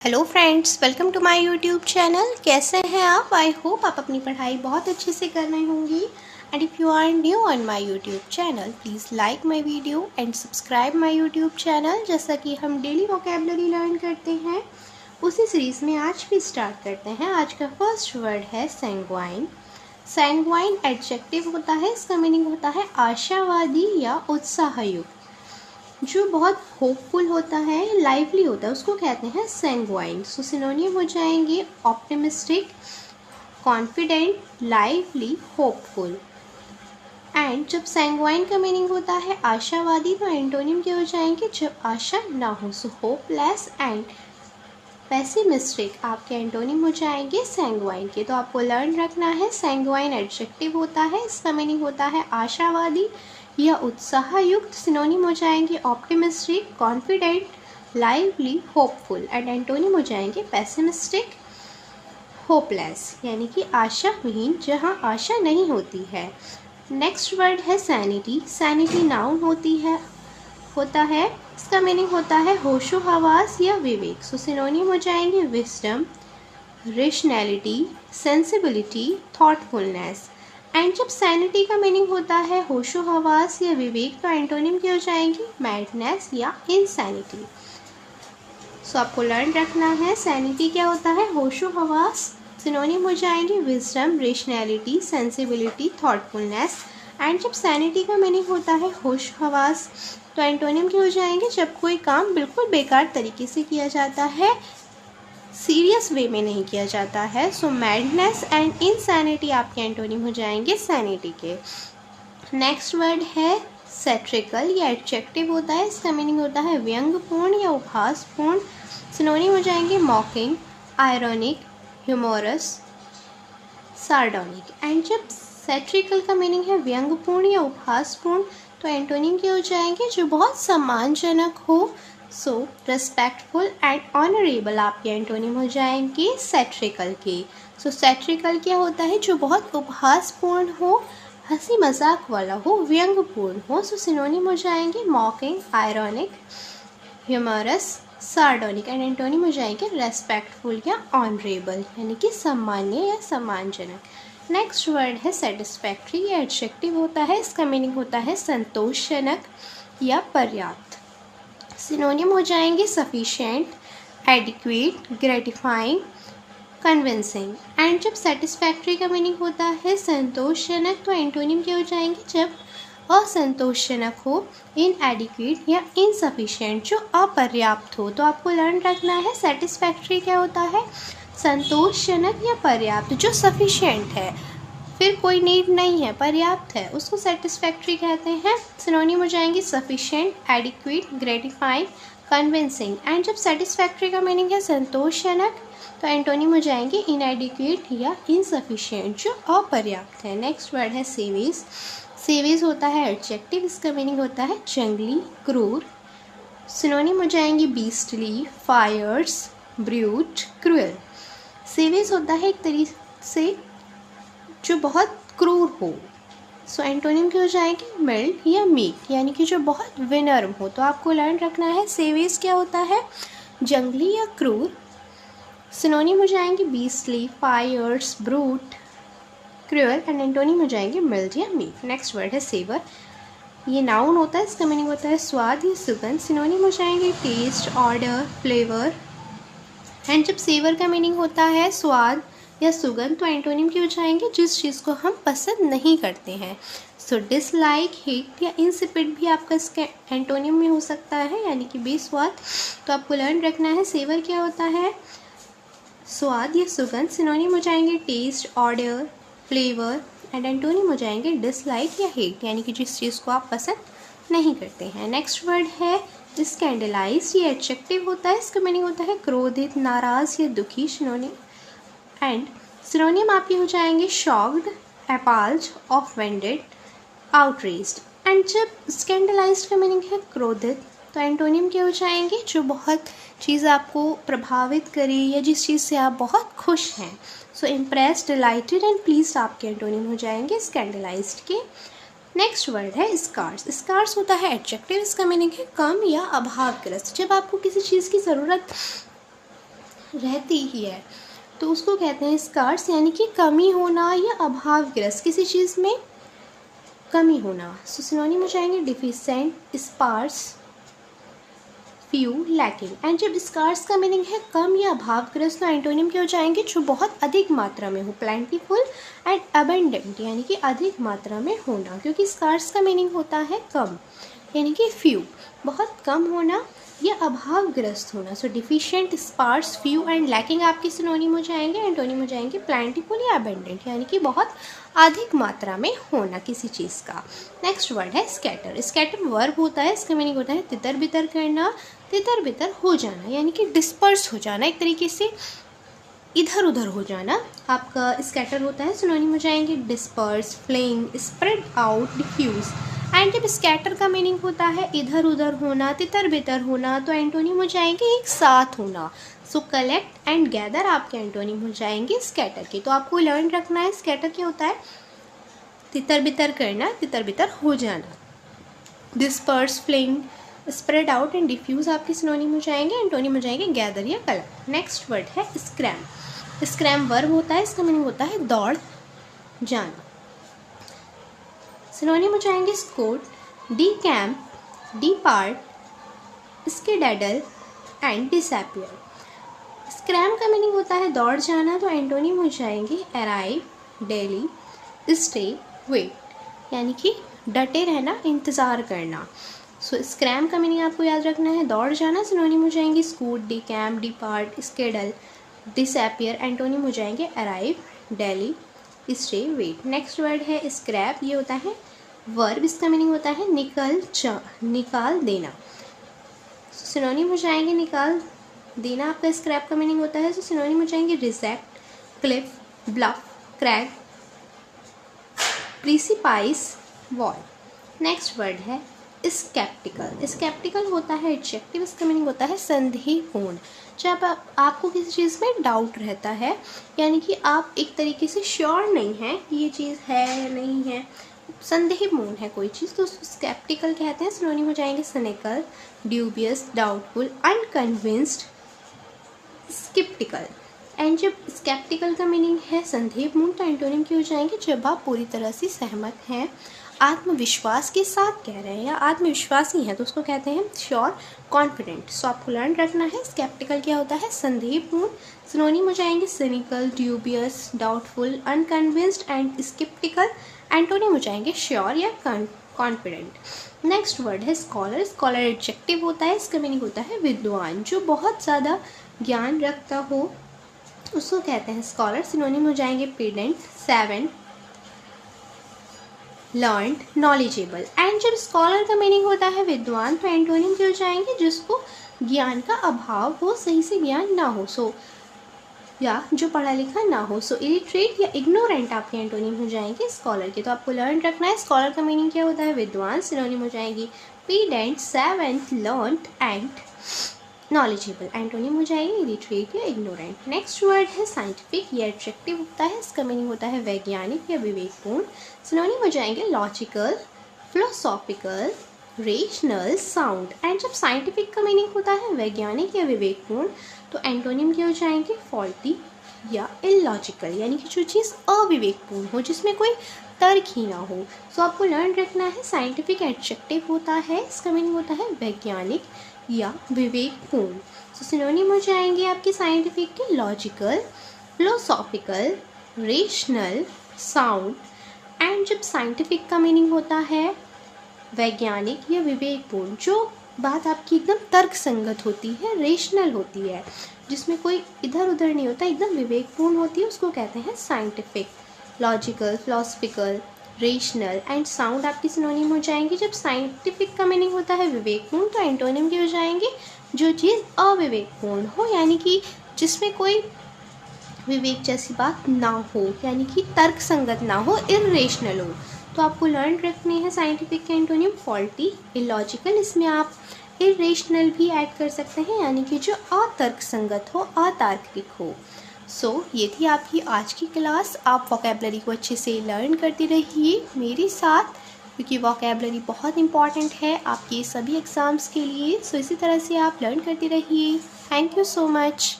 Hello friends, welcome to my YouTube channel. कैसे हैं आप? आई होप आप अपनी पढ़ाई बहुत अच्छे से कर रहे होंगी। And if you are new on my YouTube channel, please like my video and subscribe my YouTube channel. जैसा कि हम डेली वोकेबलरी लर्न करते हैं, उसी सीरीज़ में आज भी स्टार्ट करते हैं। आज का फर्स्ट वर्ड है सैंग्वाइन। सैंग्वाइन एडजेक्टिव होता है, इसका मीनिंग होता है आशावादी या उत्साहयुक्त। जो बहुत होपफुल होता है, लाइवली होता है, उसको कहते हैं सैंग्वाइन। सो सिनोनियम हो जाएंगे optimistic, confident, lively, hopeful. And जब सैंग्वाइन का मीनिंग होता है आशावादी, तो एंटोनिम क्या हो जाएंगे? जब आशा ना हो, सो होपलेस एंड पेसिमिस्टिक आपके एंटोनिम हो जाएंगे सैंग्वाइन के। तो आपको लर्न रखना है, सैंग्वाइन एडजेक्टिव होता है, इसका मीनिंग होता है आशावादी या उत्साहयुक्त। सिनोनिम हो जाएंगे optimistic, confident, lively, hopeful. And antonym हो जाएंगे पेसिमिस्टिक, होपलेस, यानी कि आशाहीन, जहाँ आशा नहीं होती है। नेक्स्ट वर्ड है सैनिटी। सैनिटी नाउन होता है, इसका मीनिंग होता है होशो हवास या विवेक। सो सिनोनिम हो जाएंगे wisdom, rationality, sensibility, thoughtfulness. And जब सैनिटी का मीनिंग होता है होशो हवास या विवेक, तो एंटोनिम क्या हो जाएंगी? मैडनेस या इनसैनिटी। सो आपको लर्न रखना है, सैनिटी क्या होता है? होशो हवास। सिनोनिम हो जाएंगे wisdom, rationality, sensibility, thoughtfulness. And जब सैनिटी का मीनिंग होता है होश हवास, तो एंटोनिम क्या हो जाएंगे? जब कोई काम बिल्कुल बेकार तरीके से किया जाता है, सीरियस वे में नहीं किया जाता है। सो मैडनेस एंड इनसैनिटी आपके एंटोनिम हो जाएंगे सैनिटी के। नेक्स्ट वर्ड है सैट्रिकल। ये एडजेक्टिव होता है, इसका मीनिंग होता है व्यंग्यपूर्ण या उपहासपूर्ण। सिनोनिम हो जाएंगे मॉकिंग, आयरॉनिक, ह्यूमोरस, सार्डोनिक। एंड जब सैट्रिकल का मीनिंग है व्यंग्यपूर्ण या उपहासपूर्ण, तो एंटोनिम क्या हो जाएंगे? जो बहुत सम्मानजनक हो। सो रेस्पेक्टफुल एंड ऑनरेबल आपके एंटोनिम हो जाएंगे सैट्रिकल के। सो सैट्रिकल क्या होता है? जो बहुत उपहासपूर्ण हो, हंसी मजाक वाला हो, व्यंग्यपूर्ण हो। सो सिनोनिम हो जाएंगे mocking, ironic, humorous, sardonic. And antonym हो जाएंगे रेस्पेक्टफुल या ऑनरेबल, यानी कि सम्मान्य या सम्मानजनक। नेक्स्ट वर्ड है सेटिस्फैक्ट्री। ये एडजेक्टिव होता है, इसका मीनिंग होता है संतोषजनक या पर्याप्त। सिनोनिम हो जाएंगे sufficient, adequate, gratifying, convincing. And जब सेटिस्फैक्ट्री का मीनिंग होता है संतोषजनक, तो एंटोनिम क्या हो जाएंगे? जब असंतोषजनक हो, इनएडिक्वेट या इनसफिशिएंट, जो अपर्याप्त हो। तो आपको लर्न रखना है, सेटिस्फैक्ट्री क्या होता है? संतोषजनक या पर्याप्त, जो सफिशिएंट है, फिर कोई नीड नहीं है, पर्याप्त है, उसको सेटिस्फैक्ट्री कहते हैं। सिनोनिम हो जाएंगे sufficient, adequate, gratifying, convincing. And जब सेटिस्फैक्ट्री का मीनिंग है संतोषजनक, तो एंटोनिम हो जाएंगे इनएडिक्वेट या इनसफिशिएंट, जो अपर्याप्त है। नेक्स्ट वर्ड है सेविज। सेविज होता है एडजेक्टिव, इसका मीनिंग होता है जंगली, क्रूर। सिनोनिम हो जाएंगे beastly, fierce, brute, cruel. Savage होता है एक तरीके से जो बहुत क्रूर हो। सो एंटोनिम क्या हो जाएंगे? मिल्ड या मीक, यानी कि जो बहुत विनर्म हो। तो आपको लर्न रखना है, सेविज क्या होता है? जंगली या क्रूर। सिनोनिम हो जाएंगे beastly, fierce, brute, cruel. And antonym हो जाएंगे मिल्ड या मीक। नेक्स्ट वर्ड है सेवर। ये नाउन होता है, इसका मीनिंग होता है स्वाद या सुगंध। सिनोनिम हो जाएंगे टेस्ट, ऑर्डर, फ्लेवर। एंड जब सेवर का मीनिंग होता है स्वाद या सुगंध, तो एंटोनिम क्या हो जाएंगे? जिस चीज़ को हम पसंद नहीं करते हैं। सो डिसलाइक, हेट या इंसिपिड भी आपका इसके एंटोनिम में हो सकता है, यानी कि बेस्वाद। तो आपको लर्न रखना है, सेवर क्या होता है? स्वाद या सुगंध। सिनोनिम हो जाएंगे taste, order, flavour. And antonym हो जाएंगे डिसलाइक या हेट, यानी कि जिस चीज़ को आप पसंद नहीं करते हैं। नेक्स्ट वर्ड है स्कैंडलाइज। ये एडजेक्टिव होता है, इसका मीनिंग होता है क्रोधित, नाराज या दुखी। सिनोनिम एंड सिनोनिम आपके हो जाएंगे शॉक्ड, एपाल्ड, ऑफेंडेड, आउटरेज्ड। एंड जब स्कैंडलाइज्ड का मीनिंग है क्रोधित, तो एंटोनिम क्या हो जाएंगे? जो बहुत चीज़ आपको प्रभावित करे या जिस चीज़ से आप बहुत खुश हैं। So impressed, delighted and pleased आपके एंटोनिम हो जाएंगे स्कैंडलाइज्ड के। नेक्स्ट वर्ड है स्कार्स। स्कार्स होता है एडजेक्टिव, इसका मीनिंग है कम या अभावग्रस्त। जब आपको किसी चीज़ की ज़रूरत रहती ही है, तो उसको कहते हैं स्कार्स, यानी कि कमी होना या अभावग्रस्त, किसी चीज़ में कमी होना। सो सिनोनिम हो जाएंगे deficient, sparse, few, lacking. And जब स्कार्स का मीनिंग है कम या अभावग्रस्त, तो एंटोनिम क्या हो जाएंगे, जो बहुत अधिक मात्रा में हो, प्लेंटीफुल एंड अबंडेंट, यानी कि अधिक मात्रा में होना, क्योंकि स्कार्स का मीनिंग होता है कम, यानी कि फ्यू, बहुत कम होना या अभावग्रस्त होना। So deficient, sparse, few and lacking आपके सिनोनिम हो जाएंगे। एंटोनिम हो जाएंगे प्लेंटीफुल या अबंडेंट, यानी कि बहुत अधिक मात्रा में होना किसी चीज़ का। नेक्स्ट वर्ड है स्कैटर। स्कैटर वर्ब होता है, इसका मीनिंग होता है तितर बितर करना, तितर बितर हो जाना, यानी कि डिस्पर्स हो जाना, एक तरीके से इधर उधर हो जाना आपका स्कैटर होता है। सिनोनिम हो जाएंगे disperse, fling, spread out, diffuse. And जब स्कैटर का मीनिंग होता है इधर उधर होना, तितर बितर होना, तो एंटोनिम हो जाएंगे एक साथ होना। सो कलेक्ट एंड गैदर आपके एंटोनिम हो जाएंगे स्कैटर के। तो आपको लर्न रखना है स्कैटर क्या होता है, तितर बितर करना, तितर बितर हो जाना। Disperse, fling, spread out and diffuse आपके सिनोनिम हो जाएंगे। एंटोनिम हो जाएंगे गैदर या कलेक्ट। नेक्स्ट वर्ड है स्क्रैम। स्क्रैम वर्ब होता है, इसका मीनिंग होता है दौड़ जाना। सिनोनिम हो जाएंगे scoot, decamp, depart, skedaddle and disappear. Scram का मीनिंग होता है दौड़ जाना, तो एंटोनिम हो जाएंगे अराइव, डेली, स्टे, वेट, यानी कि डटे रहना, इंतज़ार करना। सो स्क्रैम का मीनिंग आपको याद रखना है दौड़ जाना। सिनोनिम हो जाएंगे scoot, decamp, depart, skedaddle, disappear. Antonym हो जाएंगे arrive, dally, stay, wait. Next word है स्क्रैप। ये होता है वर्ब, इसका मीनिंग होता है निकाल देना। सिनोनिम हो जाएंगे निकाल देना आपका स्क्रैप का मीनिंग होता है। तो सिनोनिम हो जाएंगे reject, cliff, bluff, crack, precipice, wall. Next word है स्केप्टिकल। स्केप्टिकल होता है एडजेक्टिव, इसका मीनिंग होता है संदेहपूर्ण। जब आपको किसी चीज़ में डाउट रहता है, यानी कि आप एक तरीके से श्योर नहीं हैं कि ये चीज़ है या नहीं है, संदेहपूर्ण है कोई चीज़, तो उसको स्केप्टिकल कहते हैं। सिनोनिम हो जाएंगे cynical, dubious, doubtful, unconvinced, sceptical. And जब स्केप्टिकल का मीनिंग है संदेहपूर्ण, तो एंटोनिम की हो जाएंगे जब आप पूरी तरह से सहमत हैं, आत्मविश्वास के साथ कह रहे हैं या आत्मविश्वासी हैं, तो उसको कहते हैं श्योर, कॉन्फिडेंट। सो आपको लर्न रखना है स्केप्टिकल क्या होता है, संदेहपूर्ण। सिनोनिम हो जाएंगे cynical, dubious, doubtful, unconvinced and sceptical. Antonym हो जाएंगे श्योर या कॉन्फिडेंट। नेक्स्ट वर्ड है स्कॉलर। स्कॉलर एडजेक्टिव होता है, इसका मीनिंग होता है विद्वान, जो बहुत ज़्यादा ज्ञान रखता हो, उसको कहते हैं स्कॉलर। सिनोनिम हो जाएंगे पेडेंट, सेवेंट, लर्नड, नॉलेजेबल। एंड जब स्कॉलर का मीनिंग होता है विद्वान, तो एंटोनिम क्या हो जाएंगे, जिसको ज्ञान का अभाव हो, सही से ज्ञान ना हो, सो या जो पढ़ा लिखा ना हो। सो इलिटरेट या इग्नोरेंट आपके एंटोनिम हो जाएंगे स्कॉलर के। तो आपको लर्न रखना है स्कॉलर का मीनिंग क्या होता है, विद्वान। सिनोनिम हो जाएंगी pedant, savant, learned and knowledgeable. Antonym हो जाएगी इलिटरेट या इग्नोरेंट। नेक्स्ट वर्ड है साइंटिफिक। ये एडजेक्टिव होता है, इसका मीनिंग होता है वैज्ञानिक या विवेकपूर्ण। सिनोनिम हो जाएंगे logical, philosophical, rational, sound. And जब साइंटिफिक का मीनिंग होता है वैज्ञानिक या विवेकपूर्ण, तो एंटोनिम क्या हो जाएंगे फॉल्टी या इलॉजिकल, यानी कि जो चीज़ अविवेकपूर्ण हो, जिसमें कोई तर्क ही ना हो। सो आपको लर्न रखना है साइंटिफिक एडजेक्टिव होता है, इसका मीनिंग होता है वैज्ञानिक या विवेकपूर्ण। सो सिनोनिम हो जाएंगे आपके साइंटिफिक के logical, philosophical, rational, sound. And जब साइंटिफिक का मीनिंग होता है वैज्ञानिक या विवेकपूर्ण, जो बात आपकी एकदम तर्क संगत होती है, रेशनल होती है, जिसमें कोई इधर उधर नहीं होता, एकदम विवेकपूर्ण होती है, उसको कहते हैं scientific. Logical, philosophical, rational and sound आपकी सिनोनिम हो जाएंगे। जब साइंटिफिक का मीनिंग होता है विवेकपूर्ण, तो एंटोनिम की हो जाएंगे जो चीज़ अविवेकपूर्ण हो, यानी कि जिसमें कोई विवेक जैसी बात ना हो, यानी कि तर्क संगत ना हो, इर्रेशनल हो। तो आपको लर्न रखनी है साइंटिफिक के एंटोनिम फॉल्टी, इलॉजिकल, इसमें आप इर्रेशनल भी ऐड कर सकते हैं, यानी कि जो अतर्क संगत हो, अतार्किक हो। सो ये थी आपकी आज की क्लास। आप वोकैबलरी को अच्छे से लर्न करती रहिए मेरे साथ, क्योंकि वोकैबलरी बहुत इंपॉर्टेंट है आपके सभी एग्ज़ाम्स के लिए। सो इसी तरह से आप लर्न करती रहिए। Thank you so much.